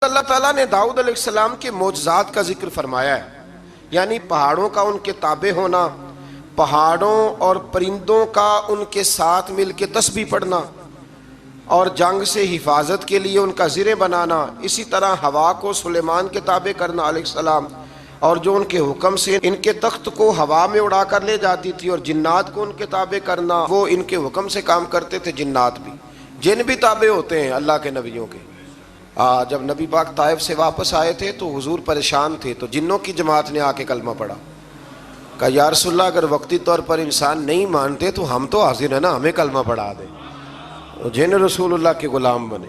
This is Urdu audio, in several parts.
اللہ تعالیٰ نے داؤد علیہ السلام کے معجزات کا ذکر فرمایا ہے، یعنی پہاڑوں کا ان کے تابع ہونا، پہاڑوں اور پرندوں کا ان کے ساتھ مل کے تسبیح پڑھنا، اور جنگ سے حفاظت کے لیے ان کا زرہ بنانا، اسی طرح ہوا کو سلیمان کے تابع کرنا علیہ السلام، اور جو ان کے حکم سے ان کے تخت کو ہوا میں اڑا کر لے جاتی تھی، اور جنات کو ان کے تابع کرنا، وہ ان کے حکم سے کام کرتے تھے۔ جنات بھی، جن بھی تابع ہوتے ہیں اللہ کے نبیوں کے۔ جب نبی پاک طائف سے واپس آئے تھے تو حضور پریشان تھے، تو جنوں کی جماعت نے آ کے کلمہ پڑھا، کہا یا رسول اللہ اگر وقتی طور پر انسان نہیں مانتے تو ہم تو حاضر ہیں نا، ہمیں کلمہ پڑھا دیں۔ جن رسول اللہ کے غلام بنے۔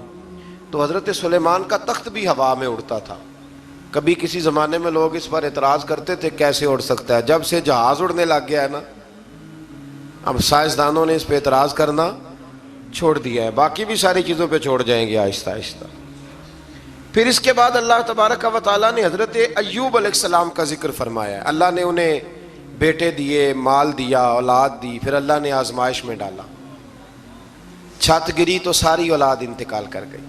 تو حضرت سلیمان کا تخت بھی ہوا میں اڑتا تھا۔ کبھی کسی زمانے میں لوگ اس پر اعتراض کرتے تھے کیسے اڑ سکتا ہے، جب سے جہاز اڑنے لگ گیا ہے نا، اب سائنسدانوں نے اس پہ اعتراض کرنا چھوڑ دیا ہے، باقی بھی ساری چیزوں پہ چھوڑ جائیں گے آہستہ آہستہ۔ پھر اس کے بعد اللہ تبارک و تعالیٰ نے حضرت ایوب علیہ السلام کا ذکر فرمایا ہے۔ اللہ نے انہیں بیٹے دیے، مال دیا، اولاد دی، پھر اللہ نے آزمائش میں ڈالا، چھت گری تو ساری اولاد انتقال کر گئی،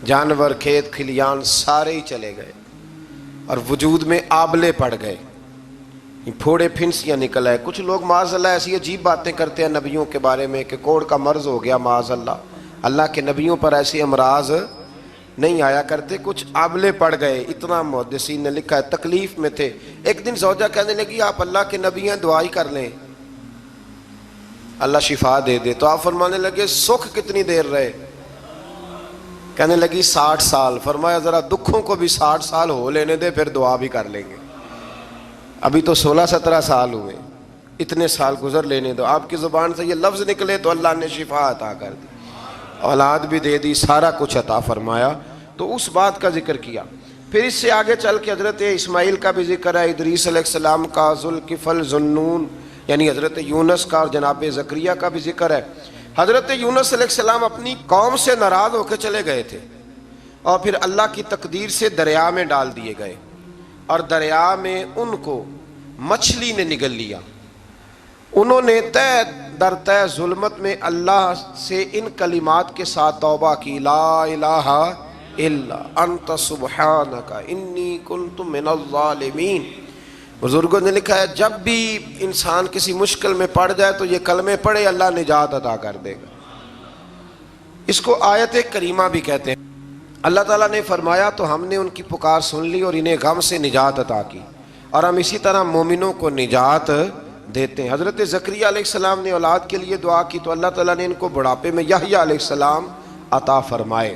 جانور، کھیت کھلیان سارے ہی چلے گئے، اور وجود میں آبلے پڑ گئے، پھوڑے پھنسیاں نکل آئے۔ کچھ لوگ معاذ اللہ ایسی عجیب باتیں کرتے ہیں نبیوں کے بارے میں کہ کوڑ کا مرض ہو گیا، معاذ اللہ کے نبیوں پر ایسے امراض نہیں آیا کرتے، کچھ آبلے پڑ گئے، اتنا محدثین نے لکھا ہے، تکلیف میں تھے۔ ایک دن زوجہ کہنے لگی آپ اللہ کے نبی ہیں، دعائی کر لیں اللہ شفا دے دے، تو آپ فرمانے لگے سکھ کتنی دیر رہے؟ کہنے لگی 60 سال۔ فرمایا ذرا دکھوں کو بھی 60 سال ہو لینے دے، پھر دعا بھی کر لیں گے، ابھی تو 16-17 سال ہوئے، اتنے سال گزر لینے دو، آپ کی زبان سے یہ لفظ نکلے تو اللہ نے شفا عطا کر دی، اولاد بھی دے دی، سارا کچھ عطا فرمایا۔ تو اس بات کا ذکر کیا۔ پھر اس سے آگے چل کے حضرت اسماعیل کا بھی ذکر ہے، ادریس علیہ السلام کا، ذوالکفل، ذوالنون یعنی حضرت یونس کا، اور جناب زکریہ کا بھی ذکر ہے۔ حضرت یونس علیہ السلام اپنی قوم سے ناراض ہو کے چلے گئے تھے، اور پھر اللہ کی تقدیر سے دریا میں ڈال دیے گئے، اور دریا میں ان کو مچھلی نے نگل لیا۔ انہوں نے تہ در تہ ظلمت میں اللہ سے ان کلمات کے ساتھ توبہ کی، لا الہ الا انت سبحانک انی کنت من الظالمین۔ بزرگوں نے لکھا ہے جب بھی انسان کسی مشکل میں پڑ جائے تو یہ کلمے پڑھے، اللہ نجات عطا کر دے گا۔ اس کو آیت کریمہ بھی کہتے ہیں۔ اللہ تعالیٰ نے فرمایا تو ہم نے ان کی پکار سن لی اور انہیں غم سے نجات عطا کی، اور ہم اسی طرح مومنوں کو نجات دیتے ہیں۔ حضرت زکریا علیہ السلام نے اولاد کے لیے دعا کی تو اللہ تعالیٰ نے ان کو بڑھاپے میں یحییٰ علیہ السلام عطا فرمائے۔